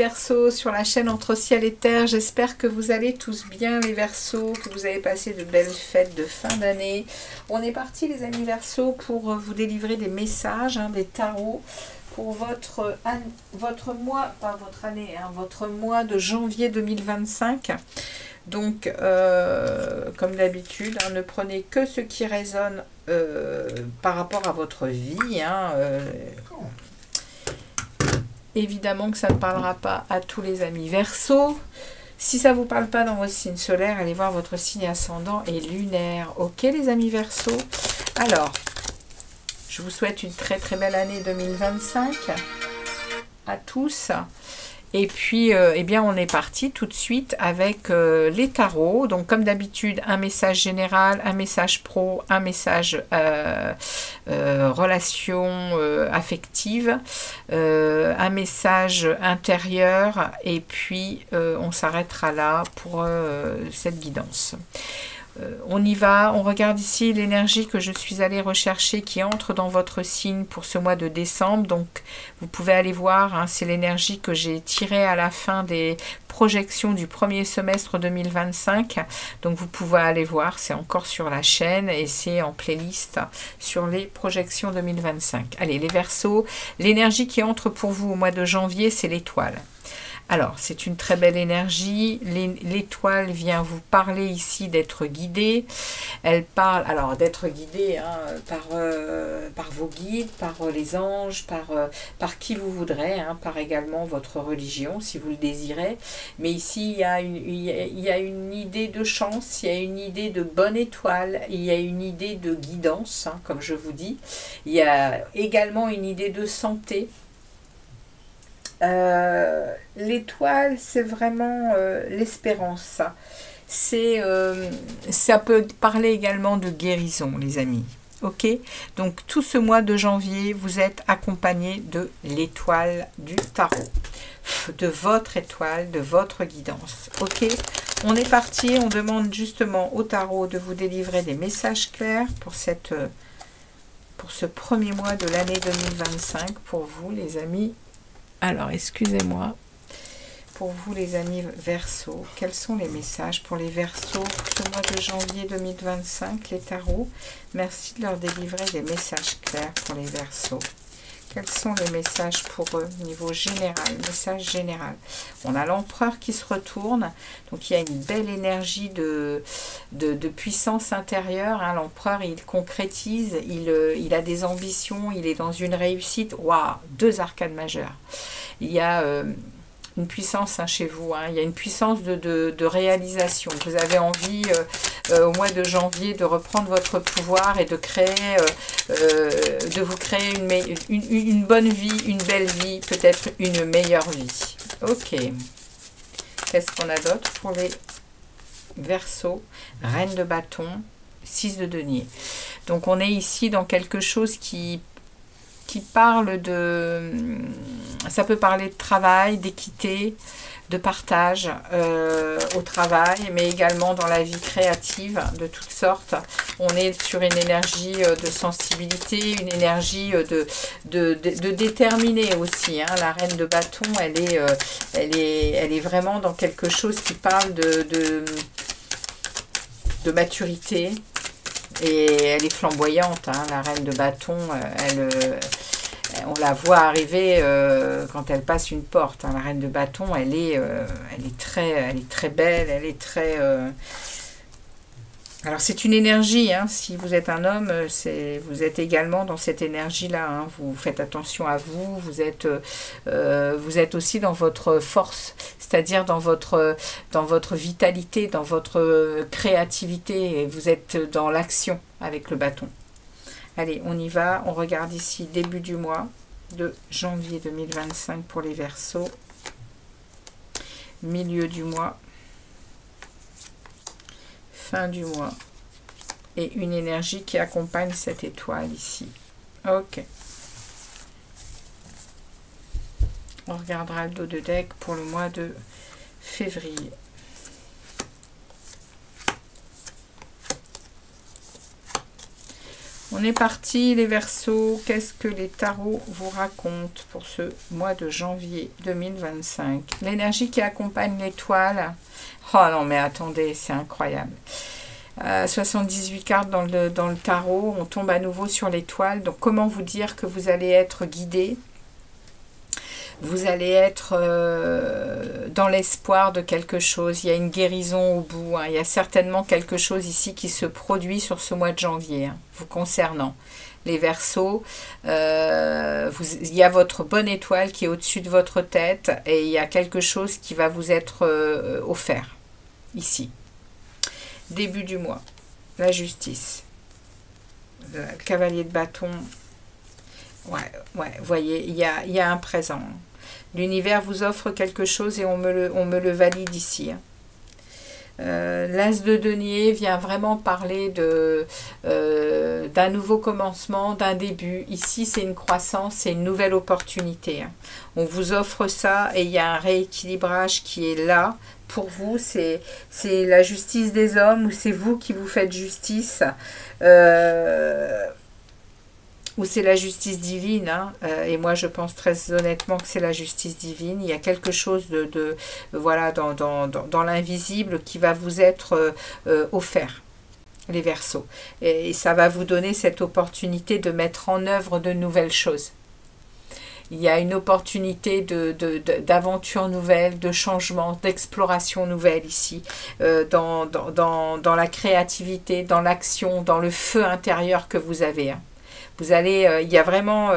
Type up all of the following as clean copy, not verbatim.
Verseaux sur la chaîne Entre Ciel et Terre. J'espère que vous allez tous bien les Verseaux, que vous avez passé de belles fêtes de fin d'année. On est parti les amis Verseaux pour vous délivrer des messages, des tarots pour votre mois, pas votre année, votre mois de janvier 2025. Donc, comme d'habitude, ne prenez que ce qui résonne par rapport à votre vie. Évidemment que ça ne parlera pas à tous les amis Verseaux. Si ça ne vous parle pas dans votre signe solaire, allez voir votre signe ascendant et lunaire. Ok les amis Verseaux. Alors, je vous souhaite une très très belle année 2025 à tous. Et puis, eh bien, on est parti tout de suite avec les tarots. Donc, comme d'habitude, un message général, un message pro, un message relation affective, un message intérieur. Et puis, on s'arrêtera là pour cette guidance. On y va, on regarde ici l'énergie que je suis allée rechercher qui entre dans votre signe pour ce mois de décembre. Donc vous pouvez aller voir, c'est l'énergie que j'ai tirée à la fin des projections du premier semestre 2025. Donc vous pouvez aller voir, c'est encore sur la chaîne et c'est en playlist sur les projections 2025. Allez les Verseaux, l'énergie qui entre pour vous au mois de janvier, c'est l'étoile. Alors, c'est une très belle énergie. L'étoile vient vous parler ici d'être guidée. Elle parle, alors d'être guidée par vos guides, par les anges, par qui vous voudrez, par également votre religion, si vous le désirez. Mais ici, il y a une idée de chance, il y a une idée de bonne étoile, il y a une idée de guidance, comme je vous dis. Il y a également une idée de santé. L'étoile, c'est vraiment l'espérance. Ça peut parler également de guérison, les amis. Ok, donc tout ce mois de janvier, vous êtes accompagné de l'étoile du tarot, de votre étoile, de votre guidance. Ok, on est parti. On demande justement au tarot de vous délivrer des messages clairs pour ce premier mois de l'année 2025 pour vous, les amis. Alors, excusez-moi, pour vous les amis Verseaux, quels sont les messages pour les Verseaux pour ce mois de janvier 2025, les tarots? Merci de leur délivrer des messages clairs pour les Verseaux. Quels sont les messages pour eux au niveau général, message général? On a l'empereur qui se retourne, donc il y a une belle énergie de puissance intérieure. L'empereur, il concrétise, il a des ambitions, il est dans une réussite. Waouh, deux arcades majeures. Il y a une puissance chez vous, il y a une puissance de réalisation. Vous avez envie au mois de janvier de reprendre votre pouvoir et de créer, de vous créer une bonne vie, une belle vie, peut-être une meilleure vie. Ok. Qu'est-ce qu'on a d'autre pour les Verseaux? Reine de bâton, 6 de denier. Donc on est ici dans quelque chose qui parle de... Ça peut parler de travail, d'équité, de partage au travail, mais également dans la vie créative de toutes sortes. On est sur une énergie de sensibilité, une énergie de déterminer aussi. La reine de bâton, elle est vraiment dans quelque chose qui parle de maturité. Et elle est flamboyante, la reine de bâton, on la voit arriver quand elle passe une porte. La reine de bâton, elle est très belle, elle est très... Alors c'est une énergie, si vous êtes un homme, vous êtes également dans cette énergie-là. Vous faites attention à vous, vous êtes aussi dans votre force, c'est-à-dire dans votre vitalité, dans votre créativité, et vous êtes dans l'action avec le bâton. Allez, on y va, on regarde ici début du mois de janvier 2025 pour les Verseaux, milieu du mois, fin du mois, et une énergie qui accompagne cette étoile ici. Ok. On regardera le dos de deck pour le mois de février. On est parti les Verseaux. Qu'est-ce que les tarots vous racontent pour ce mois de janvier 2025? L'énergie qui accompagne l'étoile. Oh non mais attendez, c'est incroyable. 78 cartes dans le tarot. On tombe à nouveau sur l'étoile. Donc comment vous dire que vous allez être guidé? Vous allez être dans l'espoir de quelque chose. Il y a une guérison au bout. Hein. Il y a certainement quelque chose ici qui se produit sur ce mois de janvier, hein, vous concernant. Les Verseaux, il y a votre bonne étoile qui est au-dessus de votre tête et il y a quelque chose qui va vous être offert ici. Début du mois, la justice, le cavalier de bâton. Ouais, vous voyez, il y a un présent. L'univers vous offre quelque chose et on me le valide ici. L'As de denier vient vraiment parler d'un nouveau commencement, d'un début. Ici, c'est une croissance, c'est une nouvelle opportunité. On vous offre ça et il y a un rééquilibrage qui est là. Pour vous, c'est la justice des hommes ou c'est vous qui vous faites justice. Ou c'est la justice divine, hein, et moi je pense très honnêtement que c'est la justice divine. Il y a quelque chose voilà, dans l'invisible qui va vous être offert, les Verseaux. Et ça va vous donner cette opportunité de mettre en œuvre de nouvelles choses. Il y a une opportunité d'aventure nouvelle, de changement, d'exploration nouvelle ici, dans la créativité, dans l'action, dans le feu intérieur que vous avez, hein. Vous allez, il y a vraiment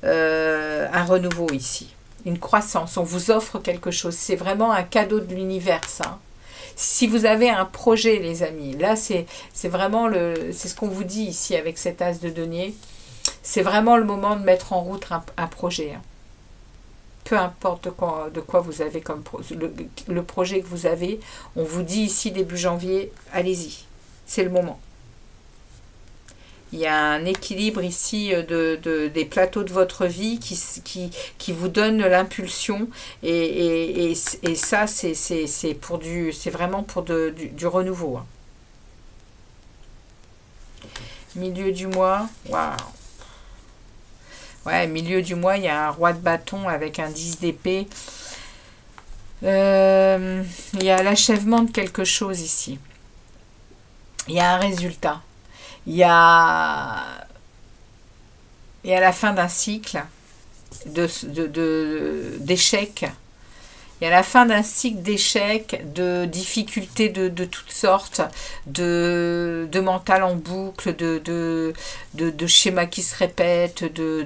un renouveau ici, une croissance. On vous offre quelque chose. C'est vraiment un cadeau de l'univers, ça. Si vous avez un projet, les amis, là, c'est vraiment c'est ce qu'on vous dit ici avec cet as de denier. C'est vraiment le moment de mettre en route un projet. Hein. Peu importe de quoi vous avez comme le projet que vous avez, on vous dit ici début janvier, allez-y, c'est le moment. Il y a un équilibre ici des plateaux de votre vie qui vous donne l'impulsion et ça c'est vraiment pour du renouveau. Hein. Milieu du mois, waouh. Ouais, milieu du mois, il y a un roi de bâton avec un 10 d'épée. Il y a l'achèvement de quelque chose ici. Il y a un résultat. Il y a la fin d'un cycle d'échecs. Il y a la fin d'un cycle d'échecs, de difficultés de toutes sortes, de mental en boucle, de schémas qui se répètent, de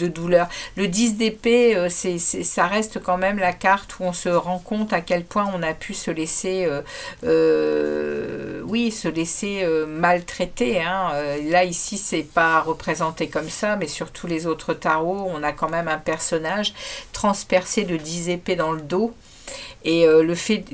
douleurs. Le 10 d'épée, ça reste quand même la carte où on se rend compte à quel point on a pu se laisser, maltraiter. Hein. Là, ici, c'est pas représenté comme ça, mais sur tous les autres tarots, on a quand même un personnage transpercé de 10 épées dans le dos. Et le fait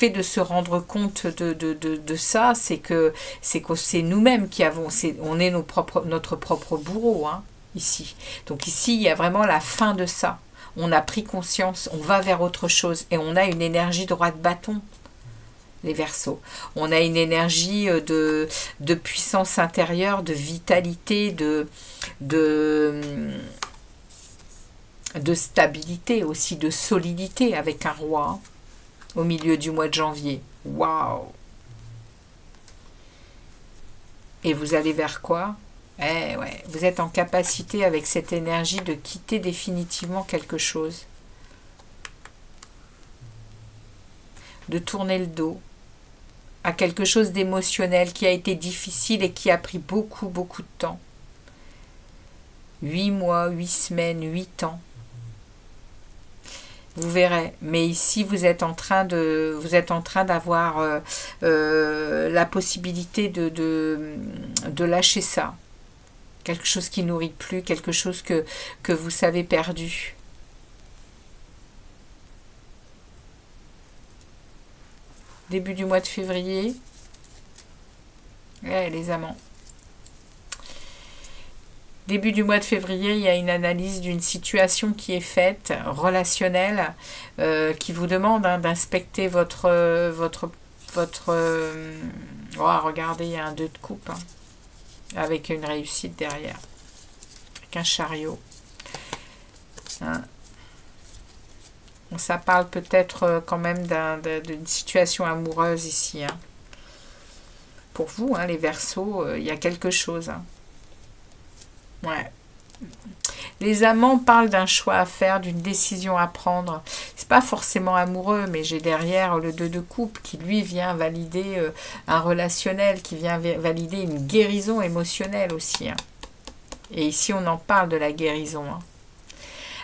de se rendre compte de ça, c'est que c'est nous-mêmes qui avons, on est notre propre bourreau, hein, ici. Donc ici, il y a vraiment la fin de ça. On a pris conscience, on va vers autre chose et on a une énergie droit de bâton, les Verseaux. On a une énergie de puissance intérieure, de vitalité, de stabilité aussi, de solidité avec un roi hein, au milieu du mois de janvier. Waouh! Et vous allez vers quoi? Eh ouais, vous êtes en capacité avec cette énergie de quitter définitivement quelque chose. De tourner le dos à quelque chose d'émotionnel qui a été difficile et qui a pris beaucoup, beaucoup de temps. 8 mois, 8 semaines, 8 ans. Vous verrez, mais ici vous êtes en train d'avoir la possibilité de lâcher ça. Quelque chose qui nourrit plus, quelque chose que vous savez perdu. Début du mois de février. Les amants. Début du mois de février, il y a une analyse d'une situation qui est faite, relationnelle, qui vous demande hein, d'inspecter votre... Oh, regardez, il y a un 2 de coupe. Hein. avec une réussite derrière. Avec un chariot. Hein. Ça parle peut-être quand même d'une situation amoureuse ici. Hein. Pour vous, hein, les Verseaux, il y a quelque chose. Hein. Ouais. Les amants parlent d'un choix à faire, d'une décision à prendre. C'est pas forcément amoureux, mais j'ai derrière le 2 de coupe qui lui vient valider un relationnel, qui vient valider une guérison émotionnelle aussi. Hein. Et ici on en parle de la guérison. Hein.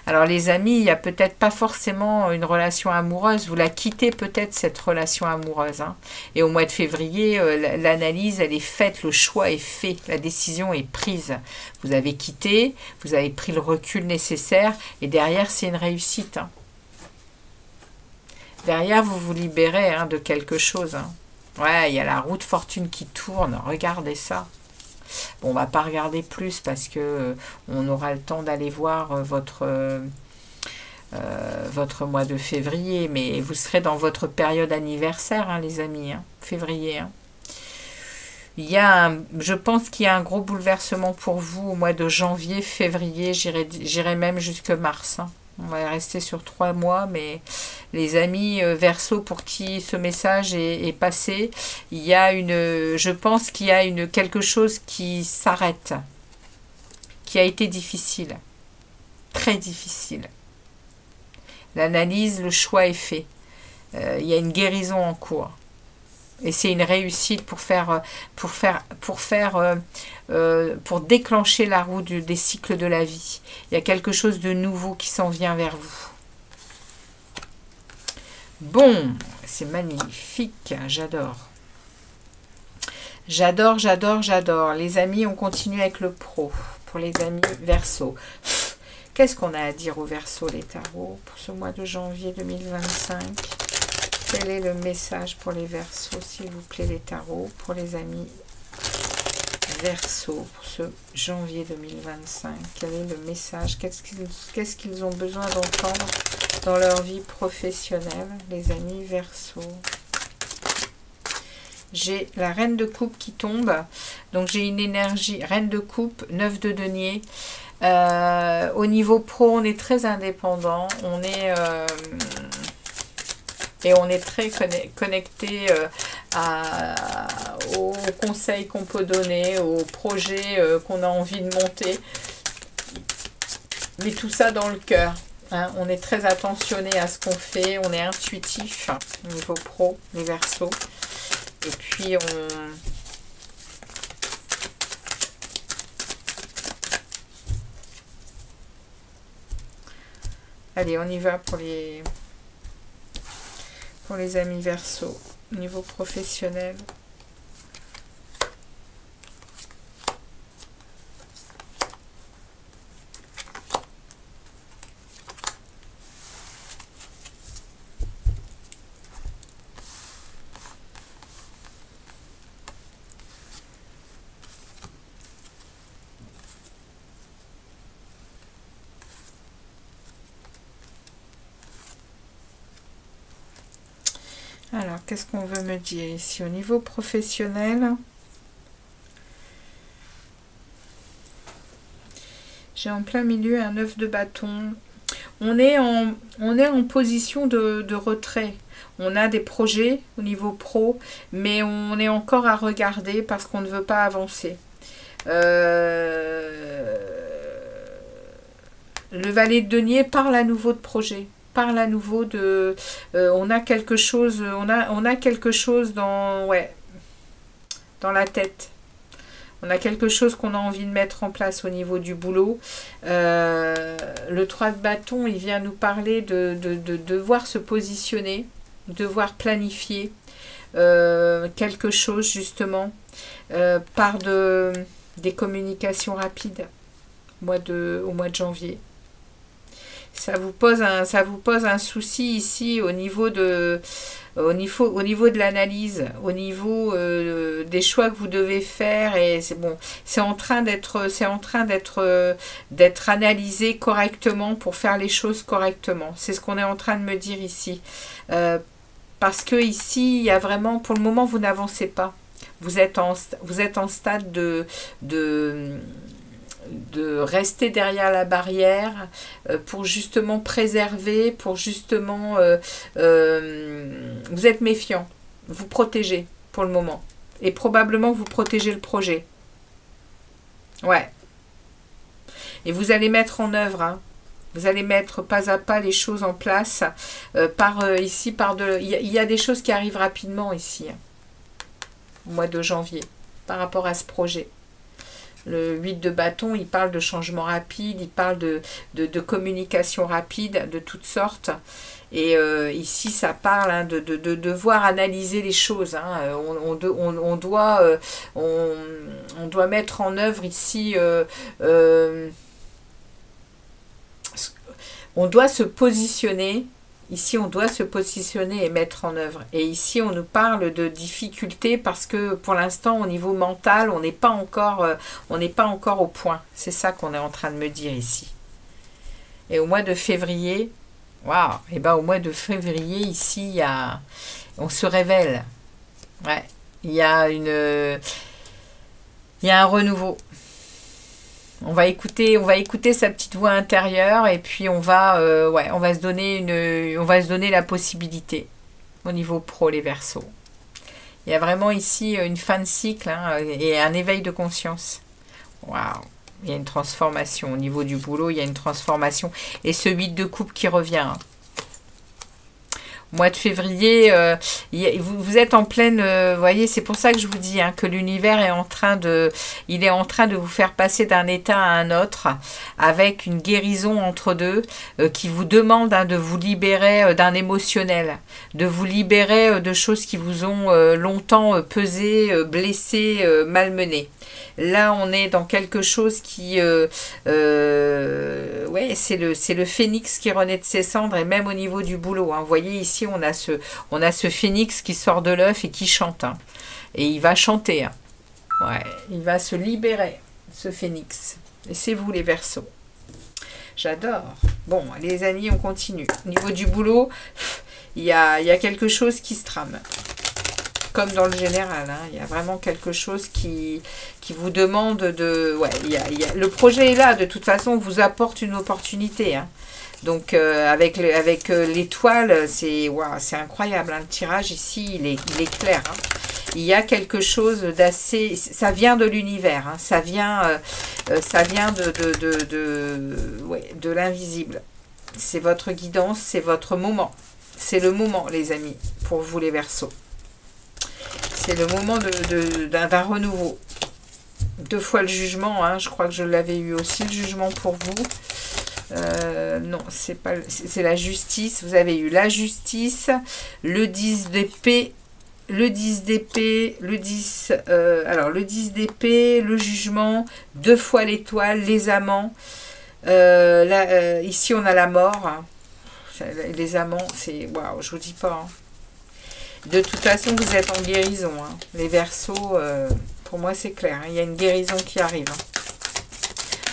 Alors les amis, il n'y a peut-être pas forcément une relation amoureuse, vous la quittez peut-être cette relation amoureuse. Hein. Et au mois de février, l'analyse, elle est faite, le choix est fait, la décision est prise. Vous avez quitté, vous avez pris le recul nécessaire et derrière c'est une réussite. Hein. Derrière vous vous libérez de quelque chose. Hein. Ouais, il y a la roue de fortune qui tourne, regardez ça. Bon, on va pas regarder plus parce que on aura le temps d'aller voir votre mois de février, mais vous serez dans votre période anniversaire, hein, les amis, hein, février. Hein. Je pense qu'il y a un gros bouleversement pour vous au mois de janvier, février, j'irai même jusque mars. Hein. On va rester sur 3 mois, mais les amis Verseau pour qui ce message est passé, je pense qu'il y a quelque chose qui s'arrête, qui a été difficile, très difficile. L'analyse, le choix est fait. Il y a une guérison en cours. Et c'est une réussite pour déclencher la roue des cycles de la vie. Il y a quelque chose de nouveau qui s'en vient vers vous. Bon, c'est magnifique, j'adore. J'adore, j'adore, j'adore. Les amis, on continue avec le pro. Pour les amis Verseau. Qu'est-ce qu'on a à dire aux Verseaux, les tarots, pour ce mois de janvier 2025 ? Quel est le message pour les Verseaux, s'il vous plaît, les tarots, pour les amis Verseaux, pour ce janvier 2025? Quel est le message? Qu'est-ce qu'ils ont besoin d'entendre dans leur vie professionnelle, les amis Verseaux? J'ai la reine de coupe qui tombe, donc j'ai une énergie, reine de coupe, 9 de denier. Au niveau pro, on est très indépendant, on est très connecté aux conseils qu'on peut donner, aux projets qu'on a envie de monter, mais tout ça dans le cœur. Hein, on est très attentionné à ce qu'on fait, on est intuitif au niveau pro, les Verseaux. Et puis allez, on y va pour les amis Verseaux, au niveau professionnel. Alors, qu'est-ce qu'on veut me dire ici au niveau professionnel? J'ai en plein milieu un 9 de bâton. On est en position de retrait. On a des projets au niveau pro, mais on est encore à regarder parce qu'on ne veut pas avancer. Le valet de denier parle à nouveau de projet. Parle à nouveau de on a quelque chose dans la tête, on a quelque chose qu'on a envie de mettre en place au niveau du boulot. Le 3 de bâton, il vient nous parler de devoir se positionner, devoir planifier quelque chose justement par des communications rapides au mois de janvier. Ça vous pose un souci ici au niveau de l'analyse, au niveau des choix que vous devez faire, et c'est bon, c'est en train d'être analysé correctement pour faire les choses correctement. C'est ce qu'on est en train de me dire ici, parce que ici il y a vraiment, pour le moment, vous n'avancez pas. vous êtes en stade de rester derrière la barrière pour justement préserver, pour justement... vous êtes méfiant, vous protégez pour le moment. Et probablement vous protégez le projet. Ouais. Et vous allez mettre en œuvre, hein. Vous allez mettre pas à pas les choses en place. Il y a des choses qui arrivent rapidement ici, hein, au mois de janvier, par rapport à ce projet. Le 8 de bâton, il parle de changement rapide, il parle de communication rapide, de toutes sortes. Et ici, ça parle, hein, de devoir analyser les choses. Hein. On doit mettre en œuvre ici... on doit se positionner. Ici, on doit se positionner et mettre en œuvre. Et ici, on nous parle de difficultés parce que pour l'instant, au niveau mental, on n'est pas encore au point. C'est ça qu'on est en train de me dire ici. Et au mois de février... Waouh! Et ben au mois de février, ici, on se révèle. Ouais. Il y a un renouveau. On va écouter sa petite voix intérieure et puis on va se donner la possibilité au niveau pro, les Verseaux. Il y a vraiment ici une fin de cycle, hein, et un éveil de conscience. Waouh! Il y a une transformation. Au niveau du boulot, il y a une transformation. Et ce 8 de coupe qui revient. Hein. Mois de février, vous êtes en pleine... vous voyez, c'est pour ça que je vous dis, hein, que l'univers est en train de vous faire passer d'un état à un autre, avec une guérison entre deux, qui vous demande, hein, de vous libérer d'un émotionnel, de vous libérer de choses qui vous ont longtemps pesé, blessé, malmené. Là, on est dans quelque chose qui... ouais, c'est le phénix qui renaît de ses cendres, et même au niveau du boulot. Hein. Vous voyez, ici, on a ce phénix qui sort de l'œuf et qui chante. Hein. Et il va chanter. Hein. Ouais, il va se libérer, ce phénix. Et c'est vous, les Verseaux. J'adore. Bon, les amis, on continue. Au niveau du boulot, il y a quelque chose qui se trame. Comme dans le général, hein, il y a vraiment quelque chose qui vous demande de... Ouais, le projet est là, de toute façon, on vous apporte une opportunité. Hein. Donc, avec l'étoile, c'est incroyable. Hein, le tirage, ici, il est clair. Hein. Il y a quelque chose d'assez... Ça vient de l'univers. Hein, ça vient de l'invisible. C'est votre guidance, c'est votre moment. C'est le moment, les amis, pour vous, les Verseaux. C'est le moment d'un renouveau. 2 fois le jugement, hein, je crois que je l'avais eu aussi, le jugement pour vous. Non, c'est la justice. Vous avez eu la justice, le 10 d'épée, le 10 d'épée, le 10 d'épée, le jugement, 2 fois l'étoile, les amants. Ici, on a la mort. Hein. Les amants, c'est... Waouh, je vous dis pas... Hein. De toute façon, vous êtes en guérison. Hein. Les Verseaux, pour moi, c'est clair. Hein. Il y a une guérison qui arrive. Hein.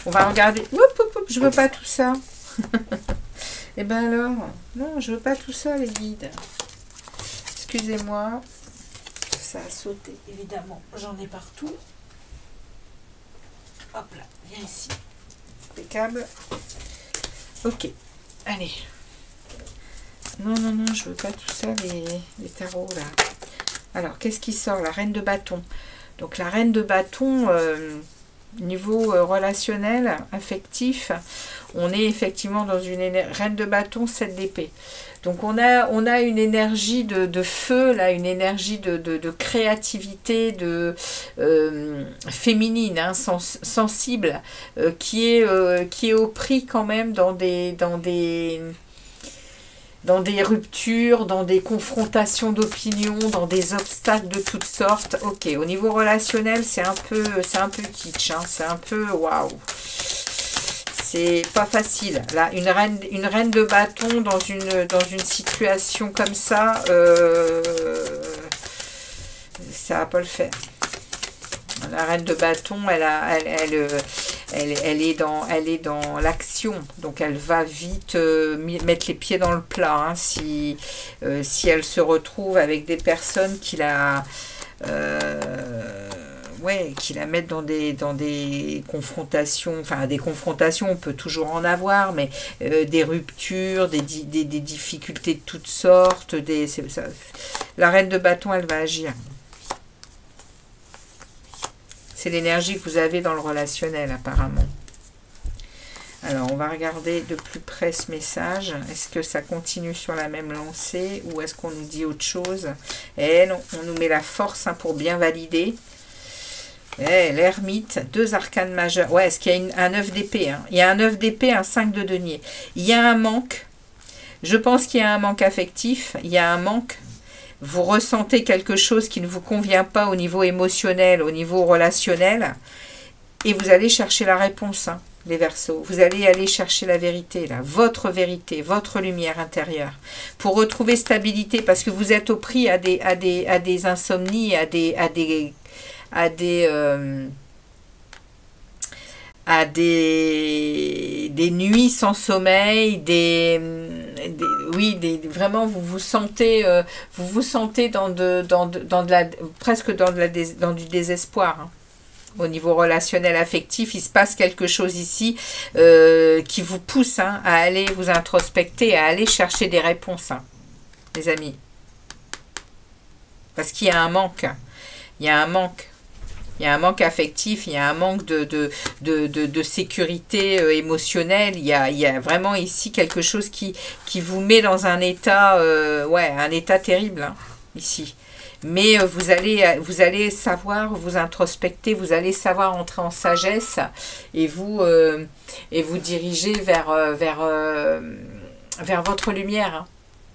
On va regarder. Je veux pas tout ça. Et ben alors, non, je veux pas tout ça, les guides. Excusez-moi. Ça a sauté, évidemment. J'en ai partout. Hop là, viens ici. Impeccable. Ok, allez. Non, je veux pas tout ça, les tarots, là. Alors, qu'est-ce qui sort? La reine de bâton. Donc, la reine de bâton, niveau relationnel, affectif, on est effectivement dans une reine de bâton, 7 d'épée. Donc, on a une énergie de feu, là, une énergie de créativité, féminine, hein, sensible, qui est au prix quand même dans des ruptures, dans des confrontations d'opinion, dans des obstacles de toutes sortes. Ok, au niveau relationnel, c'est un peu kitsch, hein, c'est un peu waouh. C'est pas facile. Là, une reine de bâton dans une situation comme ça, ça va pas le faire. La reine de bâton, elle est dans l'action, donc elle va vite mettre les pieds dans le plat, hein, si elle se retrouve avec des personnes qui la ouais, qui la mettent dans des confrontations, enfin des confrontations, on peut toujours en avoir, mais des ruptures, des difficultés de toutes sortes, la reine de bâton, elle va agir. C'est l'énergie que vous avez dans le relationnel, apparemment. Alors, on va regarder de plus près ce message. Est-ce que ça continue sur la même lancée ou est-ce qu'on nous dit autre chose? Eh non, on nous met la force hein, pour bien valider. Eh, l'ermite, 2 arcanes majeurs. Ouais, est-ce qu'il y a un 9 d'épée hein? Il y a un 9 d'épée, un 5 de denier. Il y a un manque. Je pense qu'il y a un manque affectif. Il y a un manque. Vous ressentez quelque chose qui ne vous convient pas au niveau émotionnel, au niveau relationnel. Et vous allez chercher la réponse, hein, les Verseaux. Vous allez aller chercher la vérité, là, votre vérité, votre lumière intérieure. Pour retrouver stabilité, parce que vous êtes au prix à des insomnies, à des nuits sans sommeil, vraiment vous vous sentez presque dans du désespoir. Hein. Au niveau relationnel affectif, il se passe quelque chose ici qui vous pousse hein, à aller vous introspecter, à aller chercher des réponses, hein, les amis. Parce qu'il y a un manque. Il y a un manque. Il y a un manque affectif, il y a un manque de sécurité émotionnelle. Il y a vraiment ici quelque chose qui vous met dans un état, un état terrible, hein, ici. Mais vous allez savoir vous introspecter, vous allez savoir entrer en sagesse et vous diriger vers votre lumière, hein,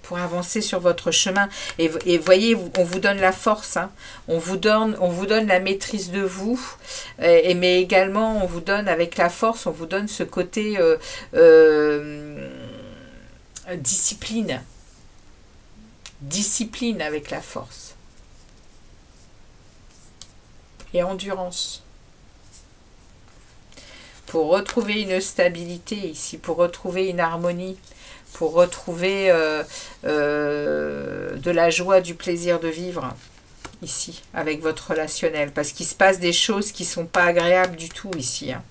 pour avancer sur votre chemin. Et voyez, on vous donne la force, hein. On vous donne la maîtrise de vous, mais également on vous donne avec la force, on vous donne ce côté discipline. Discipline avec la force. Et endurance. Pour retrouver une stabilité ici, pour retrouver une harmonie, pour retrouver de la joie, du plaisir de vivre ici, avec votre relationnel. Parce qu'il se passe des choses qui ne sont pas agréables du tout ici. Hein.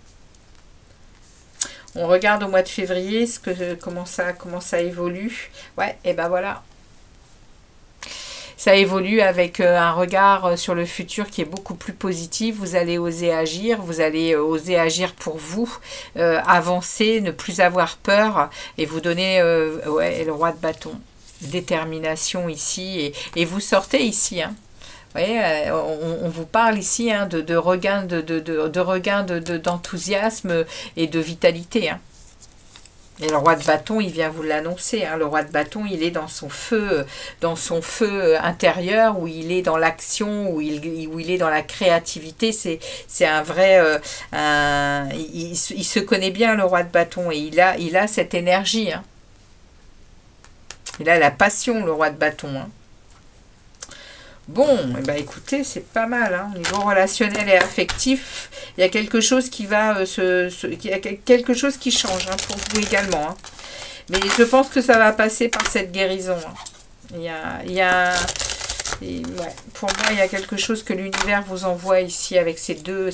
On regarde au mois de février comment ça évolue. Ouais, et ben voilà. Ça évolue avec un regard sur le futur qui est beaucoup plus positif. Vous allez oser agir, pour vous, avancer, ne plus avoir peur et vous donner le roi de bâton. Détermination ici et vous sortez ici. Hein. Vous voyez, on vous parle ici hein, de regain d'enthousiasme et de vitalité. Hein. Et le roi de bâton, il vient vous l'annoncer. Hein. Le roi de bâton, il est dans son feu intérieur, où il est dans l'action, où il est dans la créativité. C'est un vrai... il se connaît bien, le roi de bâton, et il a cette énergie. Hein. Il a la passion, le roi de bâton. Hein. Bon, eh ben écoutez, c'est pas mal. Hein. Au niveau relationnel et affectif, il y a quelque chose qui va il y a quelque chose qui change hein, pour vous également. Hein. Mais je pense que ça va passer par cette guérison. Hein. Pour moi, il y a quelque chose que l'univers vous envoie ici avec ces deux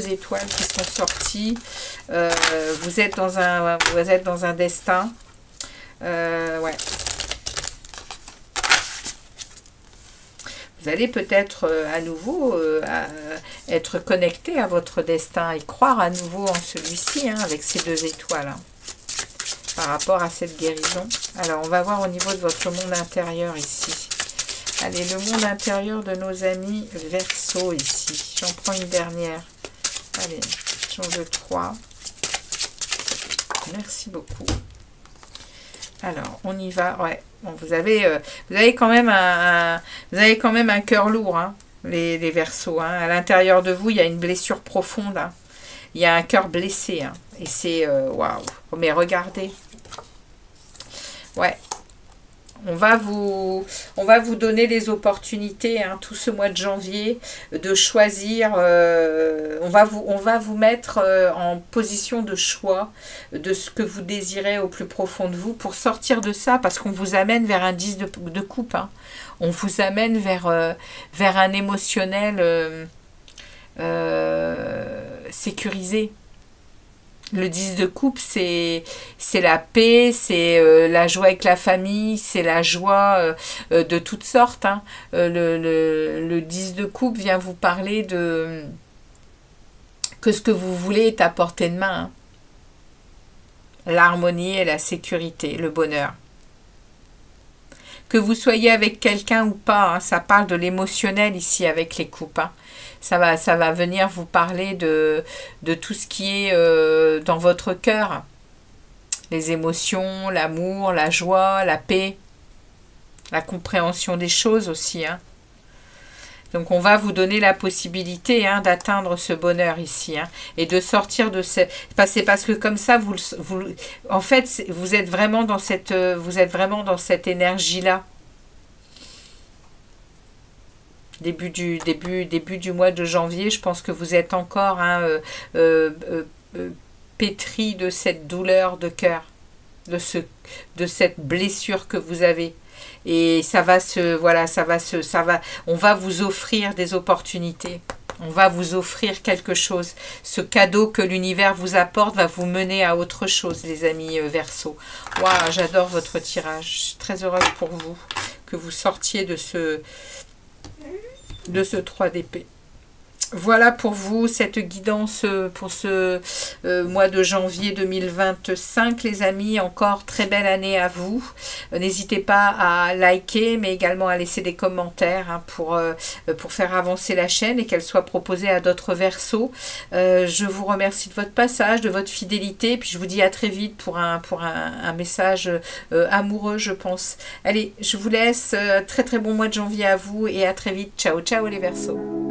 étoiles qui sont sorties. Vous êtes dans un destin. Ouais. Vous allez peut-être à nouveau être connecté à votre destin et croire à nouveau en celui-ci, hein, avec ces 2 étoiles, hein, par rapport à cette guérison. Alors, on va voir au niveau de votre monde intérieur ici. Allez, le monde intérieur de nos amis Verseau ici. J'en prends une dernière. Allez, j'en veux 3. Merci beaucoup. Alors, on y va. Ouais, bon, vous avez quand même un cœur lourd, hein, les Verseaux. Hein. À l'intérieur de vous, il y a une blessure profonde. Hein. Il y a un cœur blessé. Hein. Et c'est waouh. Mais regardez. Ouais. On va vous donner les opportunités, hein, tout ce mois de janvier, de choisir. on va vous mettre en position de choix de ce que vous désirez au plus profond de vous pour sortir de ça, parce qu'on vous amène vers un 10 de coupe. Hein. On vous amène vers un émotionnel sécurisé. Le 10 de coupe, c'est la paix, c'est la joie avec la famille, c'est la joie de toutes sortes. Hein. Le 10 de coupe vient vous parler de que ce que vous voulez est à portée de main. Hein. L'harmonie et la sécurité, le bonheur. Que vous soyez avec quelqu'un ou pas, hein, ça parle de l'émotionnel ici avec les coupes. Hein. Ça va venir vous parler de tout ce qui est dans votre cœur. Les émotions, l'amour, la joie, la paix, la compréhension des choses aussi. Hein. Donc on va vous donner la possibilité hein, d'atteindre ce bonheur ici hein, et de sortir de ce... C'est parce que comme ça, en fait, vous êtes vraiment dans cette énergie-là. Début du mois de janvier, je pense que vous êtes encore hein, pétri de cette douleur de cœur, de cette blessure que vous avez. Et on va vous offrir des opportunités. On va vous offrir quelque chose. Ce cadeau que l'univers vous apporte va vous mener à autre chose, les amis Verseau. Waouh, j'adore votre tirage. Je suis très heureuse pour vous que vous sortiez de ce 3 d'épée. Voilà pour vous cette guidance pour ce mois de janvier 2025 les amis. Encore très belle année à vous. N'hésitez pas à liker mais également à laisser des commentaires hein, pour faire avancer la chaîne et qu'elle soit proposée à d'autres Verseaux. Je vous remercie de votre passage, de votre fidélité, puis je vous dis à très vite pour un message amoureux je pense. Allez, je vous laisse. Très très bon mois de janvier à vous et à très vite. Ciao ciao les Verseaux.